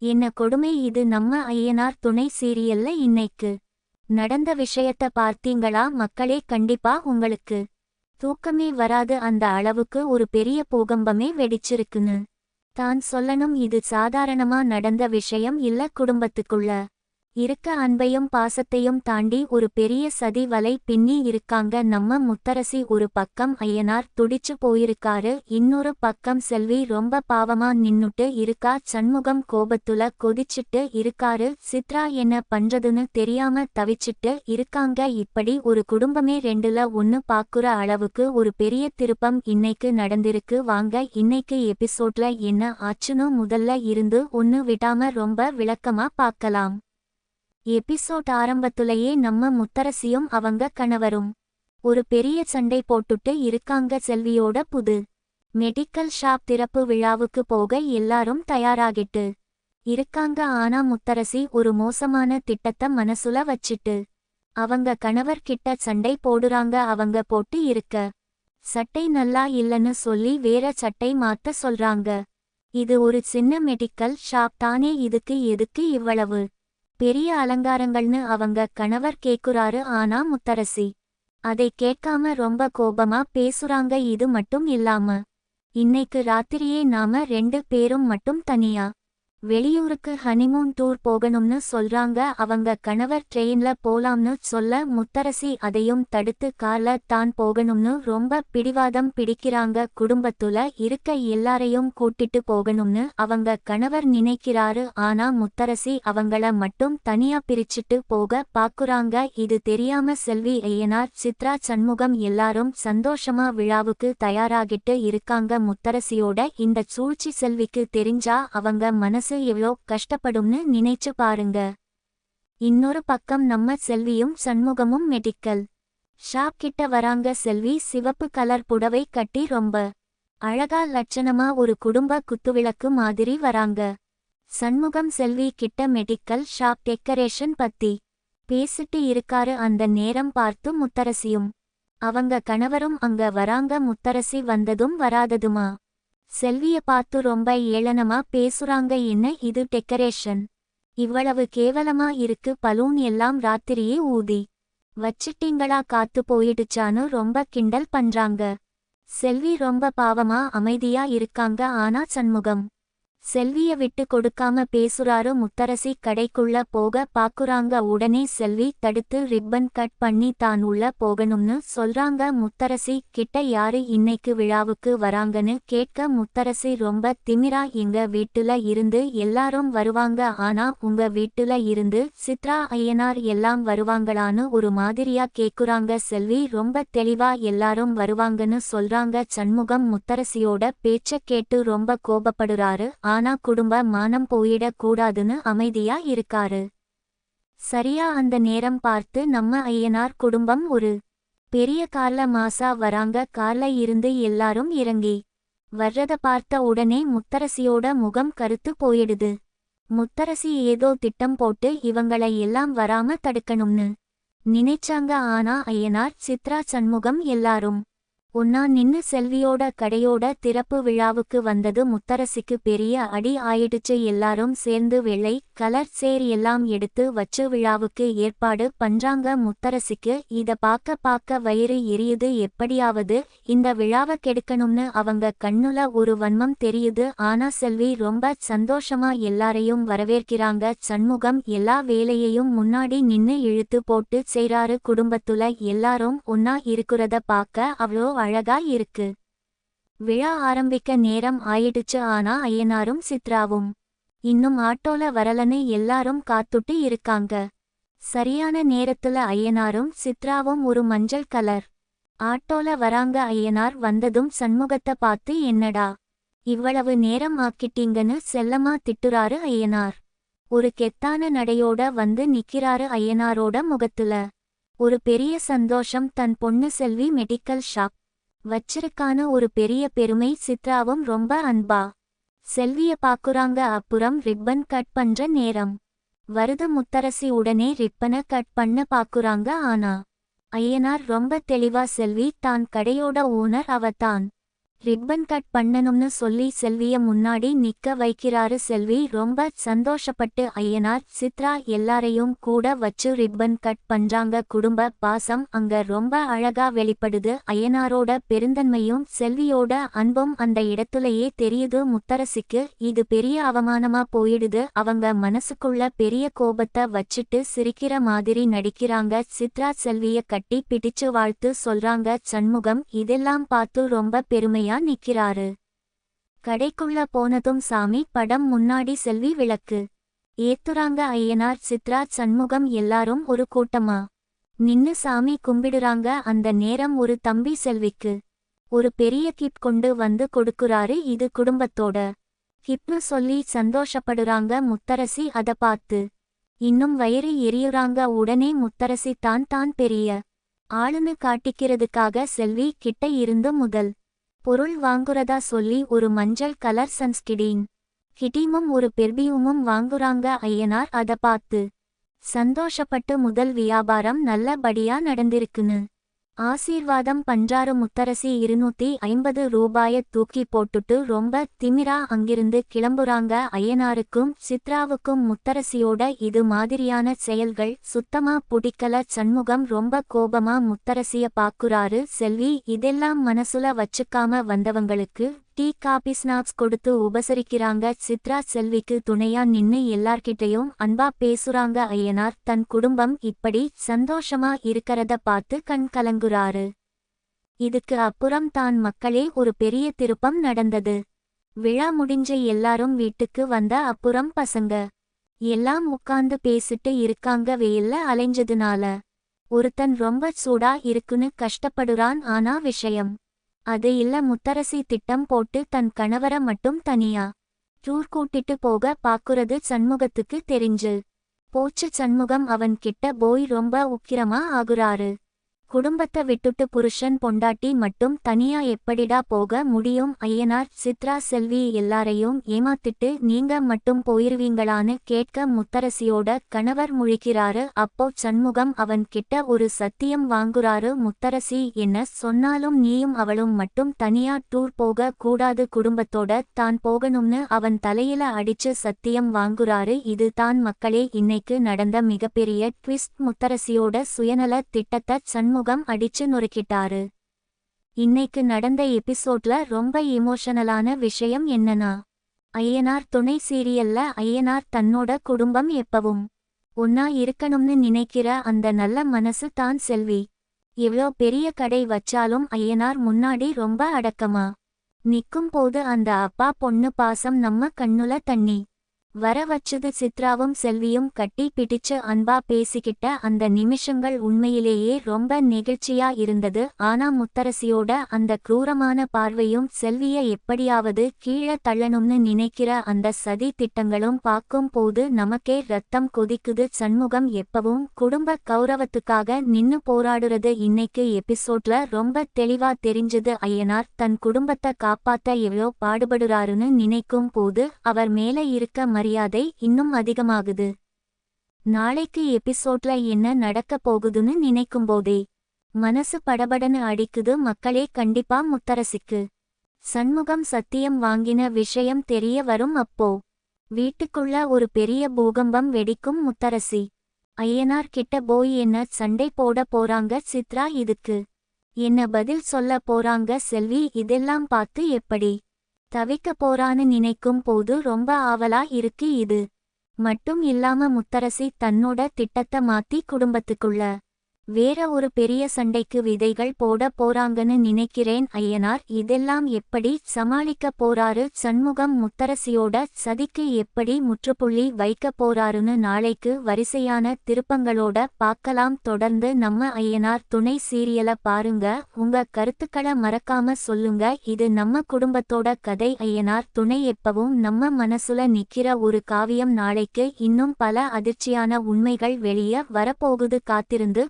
என்ன கொடுமை இது! நம்ம ஐயனார் துணை சீரியல்ல இன்னைக்கு நடந்த விஷயத்த பார்த்தீங்களா மக்களே? கண்டிப்பா உங்களுக்கு தூக்கமே வராது, அந்த அளவுக்கு ஒரு பெரிய பூகம்பமே வெடிச்சிருக்குன்னு தான் சொல்லணும். இது சாதாரணமா நடந்த விஷயம் இல்ல, குடும்பத்துக்குள்ள இருக்க அன்பையும் பாசத்தையும் தாண்டி ஒரு பெரிய சதி வலை பின்னி இருக்காங்க நம்ம முத்தரசி. ஒரு பக்கம் ஐயனார் துடிச்சு போயிருக்காரு, இன்னொரு பக்கம் செல்வி ரொம்ப பாவமா நின்னுட்டு இருக்கா. சண்முகம் கோபத்துல கொதிச்சிட்டு இருக்காரு, சித்ரா என்ன பண்றதுன்னு தெரியாம தவிச்சிட்டு இருக்காங்க. இப்படி ஒரு குடும்பமே ரெண்டுல ஒன்னு பாக்குற அளவுக்கு ஒரு பெரிய திருப்பம் இன்னைக்கு நடந்திருக்கு. வாங்க இன்னைக்கு எபிசோட்ல என்ன ஆச்சுன்னு முதல்ல இருந்து ஒன்னு விடாம ரொம்ப விளக்கமா பார்க்கலாம். எபிசோட் ஆரம்பத்துலயே நம்ம முத்தரசியும் அவங்க கணவரும் ஒரு பெரிய சண்டை போட்டுட்டு இருக்காங்க. செல்வியோட புது மெடிக்கல் ஷாப் திறப்பு விழாவுக்கு போக எல்லாரும் தயாராகிட்டு இருக்காங்க. ஆனா முத்தரசி ஒரு மோசமான திட்டத்தை மனசுல வச்சிட்டு அவங்க கணவர் கிட்ட சண்டை போடுறாங்க. அவங்க போட்டு இருக்க சட்டை நல்லா இல்லன்னு சொல்லி வேற சட்டை மாத்த சொல்றாங்க. இது ஒரு சின்ன மெடிக்கல் ஷாப் தானே, இதுக்கு எதுக்கு இவ்வளவு பெரிய அலங்காரங்கள்னு அவங்க கணவர் கேக்குறாரு. ஆனா முத்தரசி அதை கேட்காம ரொம்ப கோபமா பேசுறாங்க. இது மட்டும் இல்லாம இன்னைக்கு ராத்திரியே நாம 2 பேரும் மட்டும் தனியா வெளியூருக்கு ஹனிமூன் டூர் போகணும்னு சொல்றாங்க. அவங்க கணவர் ட்ரெயின்ல போலாம்னு சொல்ல முத்தரசி அதையும் தடுத்து கார்ல தான் போகணும்னு ரொம்ப பிடிவாதம் பிடிக்கிறாங்க. குடும்பத்துல இருக்க எல்லாரையும் கூட்டிட்டு போகணும்னு அவங்க கணவர் நினைக்கிறாரு. ஆனா முத்தரசி அவங்கள மட்டும் தனியா பிரிச்சுட்டு போக பாக்குறாங்க. இது தெரியாம செல்வி, ஐயனார், சித்ரா, சண்முகம் எல்லாரும் சந்தோஷமா விழாவுக்கு தயாராகிட்டு இருக்காங்க. முத்தரசியோட இந்த சூழ்ச்சி செல்விக்கு தெரிஞ்சா அவங்க மனசு எவ்வளோ கஷ்டப்படும்னு நினைச்சு பாருங்க. இன்னொரு பக்கம் நம்ம செல்வியும் சண்முகமும் மெடிக்கல் ஷாப் கிட்ட வராங்க. செல்வி சிவப்பு கலர் புடவை கட்டி ரொம்ப அழகா லட்சணமா ஒரு குடும்ப குத்துவிளக்கு மாதிரி வராங்க. சண்முகம் செல்வி கிட்ட மெடிக்கல் ஷாப் டெக்கரேஷன் பத்தி பேசிட்டு இருக்காரு. அந்த நேரம் பார்த்து முத்தரசியும் அவங்க கணவரும் அங்க வராங்க. முத்தரசி வந்ததும் வராததுமா செல்விய பார்த்து ரொம்ப ஏளனமா பேசுறாங்க. என்ன இது டெக்கரேஷன், இவ்வளவு கேவலமா இருக்கு, பலூன் எல்லாம் ராத்திரியே ஊதி வச்சிட்டீங்களா, காத்து போயிடுச்சான்னு ரொம்ப கிண்டல் பண்றாங்க. செல்வி ரொம்ப பாவமா அமைதியா இருக்காங்க. ஆனா சண்முகம் செல்விய விட்டு கொடுக்காம பேசுறாரு. முத்தரசி கடைக்குள்ள போக பாக்குறாங்க. உடனே செல்வி தடுத்து ரிப்பன் கட் பண்ணி தான் உள்ள போகணும்னு சொல்றாங்க. முத்தரசி கிட்ட யாரு இன்னைக்கு விழாவுக்கு வராங்கன்னு கேட்க முத்தரசி ரொம்ப திமிரா, எங்க வீட்டுல இருந்து எல்லாரும் வருவாங்க, ஆனா உங்க வீட்டுல இருந்து சித்ரா, ஐயனார் எல்லாம் வருவாங்களான்னு ஒரு மாதிரியா கேக்குறாங்க. செல்வி ரொம்ப தெளிவா எல்லாரும் வருவாங்கன்னு சொல்றாங்க. சண்முகம் முத்தரசியோட பேச்ச கேட்டு ரொம்ப கோபப்படுறாரு. ஆனா குடும்ப மானம் போயிடக் கூடாதுன்னு அமைதியா இருக்காரு. சரியா அந்த நேரம் பார்த்து நம்ம ஐயனார் குடும்பம் ஒரு பெரிய கார்ல மாசா வராங்க. கார்ல இருந்து எல்லாரும் இறங்கி வர்றத பார்த்த உடனே முத்தரசியோட முகம் கருத்து போயிடுது. முத்தரசி ஏதோ திட்டம் போட்டு இவங்களை எல்லாம் வராம தடுக்கணும்னு நினைச்சாங்க. ஆனா ஐயனார், சித்ரா, சண்முகம் எல்லாரும் ஒன்னா நின்னு செல்வியோட கடையோட திறப்பு விழாவுக்கு வந்தது முத்தரசிக்கு பெரிய அடி ஆயிடுச்சு. எல்லாரும் சேர்ந்து வெள்ளை கலர் சேர் எல்லாம் எடுத்து வச்சு விழாவுக்கு ஏற்பாடு பண்றாங்க. முத்தரசிக்கு இத பார்க்க வயிறு எரியுது. எப்படியாவது இந்த விழாவை கெடுக்கணும்னு அவங்க கண்ணுல ஒரு வன்மம் தெரியுது. ஆனா செல்வி ரொம்ப சந்தோஷமா எல்லாரையும் வரவேற்கிறாங்க. சண்முகம் எல்லா வேலையையும் முன்னாடி நின்னு இழுத்து போட்டு செய்றாரு. குடும்பத்துல எல்லாரும் ஒன்னா இருக்கிறத பார்க்க அவ்வளோ அழகா இருக்கு. விழா ஆரம்பிக்க நேரம் ஆயிடுச்சு. ஆனா ஐயனாரும் சித்ராவும் இன்னும் ஆட்டோல வரலன்னு எல்லாரும் காத்துட்டு இருக்காங்க. சரியான நேரத்துல ஐயனாரும் சித்ராவும் ஒரு மஞ்சள் கலர் ஆட்டோல வராங்க. ஐயனார் வந்ததும் சண்முகத்தை பார்த்து, என்னடா இவ்வளவு நேரம் ஆக்கிட்டீங்கன்னு செல்லமா திட்டுறாரு ஐயனார். ஒரு கெத்தான நடையோட வந்து நிக்கிறாரு. ஐயனாரோட முகத்துல ஒரு பெரிய சந்தோஷம். தன் பொண்ணு செல்வி மெடிக்கல் ஷாப் வச்சிருக்கான ஒரு பெரிய பெருமை. சித்ராவும் ரொம்ப அன்பா செல்விய பாக்குறாங்க. அப்புறம் ரிப்பன் கட் பண்ற நேரம் வருது. முத்தரசி உடனே ரிப்பனை கட் பண்ண பாக்குறாங்க. ஆனா ஐயனார் ரொம்ப தெளிவா, செல்வி தான் கடையோட ஓனர், அவ தான் ரிப்பன் கட் பண்ணணும்னு சொல்லி செல்விய முன்னாடி நிக்க வைக்கிறாரு. செல்வி ரொம்ப சந்தோஷப்பட்டு ஐயனார் சித்ரா எல்லாரையும் கூட வச்சு ரிப்பன் கட் பண்றாங்க. குடும்ப பாசம் அங்க ரொம்ப அழகா வெளிப்படுது. ஐயனாரோட பெருந்தன்மையும் செல்வியோட அன்பும் அந்த இடத்துலயே தெரியுது. முத்தரசிக்கு இது பெரிய அவமானமா போயிடுது. அவங்க மனசுக்குள்ள பெரிய கோபத்தை வச்சிட்டு சிரிக்கிற மாதிரி நடிக்கிறாங்க. சித்ரா செல்விய கட்டி பிடிச்சு வாழ்த்து சொல்றாங்க. சண்முகம் இதெல்லாம் பார்த்து ரொம்ப பெருமையா நிக்கிறாரு. கடைக்குள்ள போனதும் சாமி படம் முன்னாடி செல்வி விளக்கு ஏத்துறாங்க. ஐயனார் சித்ரா சண்முகம் எல்லாரும் ஒரு கூட்டமா நின்னு சாமி கும்பிடுறாங்க. அந்த நேரம் ஒரு தம்பி செல்விக்கு ஒரு பெரிய கிப் கொண்டு வந்து கொடுக்குறாரு. இது குடும்பத்தோட கிப்னு சொல்லி சந்தோஷப்படுறாங்க முத்தரசி. அத பார்த்து இன்னும் வயிறு எரியுறாங்க. உடனே முத்தரசி தான் பெரிய ஆளுன்னு காட்டிக்கிறதுக்காக செல்வி கிட்ட இருந்து முதல் பொருள் வாங்குறதா சொல்லி ஒரு மஞ்சள் கலர் சன்ஸ்கிரீன் கிட்டீமும் ஒரு பெர்பியூமும் வாங்குறாங்க. ஐயனார் அத பார்த்து சந்தோஷப்பட்டு முதல் வியாபாரம் நல்லபடியா நடந்திருக்குன்னு ஆசீர்வாதம் பண்றாரு. முத்தரசி 250 ரூபாய தூக்கி போட்டுட்டு ரொம்ப திமிரா அங்கிருந்து கிளம்புறாங்க. ஐயனாருக்கும் சித்ராவுக்கும் முத்தரசியோட இது மாதிரியான செயல்கள் சுத்தமா பிடிக்கல. சண்முகம் ரொம்ப கோபமா முத்தரசிய பாக்குறாரு. செல்வி இதெல்லாம் மனசுல வச்சுக்காம வந்தவங்களுக்கு டீ காபி ஸ்நாக்ஸ் கொடுத்து உபசரிக்கிறாங்க. சித்ரா செல்விக்கு துணையா நின்னு எல்லார்கிட்டையும் அன்பா பேசுறாங்க. ஐயனார் தன் குடும்பம் இப்படி சந்தோஷமா இருக்கறத பார்த்து கண் கலங்குறாரு. இதுக்கு அப்புறம் தான் மக்களே ஒரு பெரிய திருப்பம் நடந்தது. விழா முடிஞ்ச எல்லாரும் வீட்டுக்கு வந்த அப்புறம் பசங்க எல்லாம் உட்கார்ந்து பேசிட்டு இருக்காங்க. வெயில்ல அலைஞ்சதுனால ஒருத்தன் ரொம்ப சூடா இருக்குன்னு கஷ்டப்படுறான். ஆனா விஷயம் அது இல்ல. முத்தரசி திட்டம் போட்டு தன் கணவரை மட்டும் தனியா டூர் கூட்டிட்டு போக பாக்குறது சண்முகத்துக்கு தெரிஞ்சு போச்சு. சண்முகம் அவன் கிட்ட போய் ரொம்ப உக்கிரமா ஆகுறாரு. குடும்பத்தை விட்டுட்டு புருஷன் பொண்டாட்டி மட்டும் தனியா எப்படிடா போக முடியும்? ஐயனார் சித்ரா செல்வி எல்லாரையும் ஏமாத்திட்டு நீங்க மட்டும் போயிருவீங்களான்னு கேட்க முத்தரசியோட கணவர் முழிக்கிறாரு. அப்போ சண்முகம் அவன் கிட்ட ஒரு சத்தியம் வாங்குறாரு. முத்தரசி என்ன சொன்னாலும் நீயும் அவளும் மட்டும் தனியா டூர் போக கூடாது, குடும்பத்தோட தான் போகணும்னு அவன் தலையில அடிச்சு சத்தியம் வாங்குறாரு. இது தான் மக்களே இன்னைக்கு நடந்த மிகப்பெரிய ட்விஸ்ட். முத்தரசியோட சுயநல திட்டத்தை சண்முகம் அடிச்சு நொறுக்கிட்டாரு. இன்னைக்கு நடந்த எபிசோட்ல ரொம்ப எமோஷனலான விஷயம் என்னன்னா, ஐயனார் துணை சீரியல்ல ஐயனார் தன்னோட குடும்பம் எப்பவும் ஒன்னா இருக்கணும்னு நினைக்கிற அந்த நல்ல மனசு தான் செல்வி. எவ்வளோ பெரிய கடை வச்சாலும் ஐயனார் முன்னாடி ரொம்ப அடக்கமா நிக்கும் போது அந்த அப்பா பொண்ணு பாசம் நம்ம கண்ணுல தண்ணி வர வச்சது. சித்ராவும் செல்வியும் கட்டி பிடிச்சு அன்பா பேசிக்கிட்ட அந்த நிமிஷங்கள் உண்மையிலேயே ரொம்ப நெகிழ்ச்சியா இருந்தது. ஆனா முத்தரசியோட அந்த क्रूரமான பார்வையும் செல்விய எப்படியாவது கீழே தள்ளணும்னு நினைக்கிற அந்த சதி திட்டங்களும் பார்க்கும் போது நமக்கே ரத்தம் கொதிக்குது. சண்முகம் எப்பவும் குடும்ப கௌரவத்துக்காக நின்னு போராடுறது இன்னைக்கு எபிசோட்ல ரொம்ப தெளிவா தெரிஞ்சது. ஐயனார் தன் குடும்பத்தை காப்பாத்த எவ்வளோ பாடுபடுறாருன்னு நினைக்கும் போது அவர் மேல இருக்க மரியாதை இன்னும் அதிகமாகுது. நாளைக்கு எபிசோட்ல என்ன நடக்க போகுதுன்னு நினைக்கும்போதே மனசு படபடன்னு அடிக்குது. மக்களே கண்டிப்பா முத்தரசிக்கு சண்முகம் சத்தியம் வாங்கின விஷயம் தெரிய வரும். அப்போ வீட்டுக்குள்ள ஒரு பெரிய பூகம்பம் வெடிக்கும். முத்தரசி ஐயனார் கிட்ட போய் என்ன சண்டை போட போறாங்க சித்ரா, இதுக்கு என்ன பதில் சொல்ல போறாங்க செல்வி, இதெல்லாம் பார்த்து எப்படி தவிக்க போறான்னு நினைக்கும் போது ரொம்ப ஆவலா இருக்கு. இது மட்டும் இல்லாம முத்தரசி தன்னோட திட்டத்தை மாத்தி குடும்பத்துக்குள்ள வேற ஒரு பெரிய சண்டைக்கு விதைகள் போட போறாங்கன்னு நினைக்கிறேன். ஐயனார் இதெல்லாம் எப்படி சமாளிக்க போறாரு? சண்முகம் முத்தரசியோட சதிக்கு எப்படி முற்றுப்புள்ளி வைக்க போறாருன்னு நாளைக்கு வரிசையான திருப்பங்களோட பார்க்கலாம். தொடர்ந்து நம்ம ஐயனார் துணை சீரியலை பாருங்க. உங்க கருத்துக்களை மறக்காம சொல்லுங்க. இது நம்ம குடும்பத்தோட கதை. ஐயனார் துணை எப்பவும் நம்ம மனசுல நிக்கிற ஒரு காவியம். நாளைக்கு இன்னும் பல அதிர்ச்சியான உண்மைகள் வெளிய வரப்போகுது. காத்திருந்து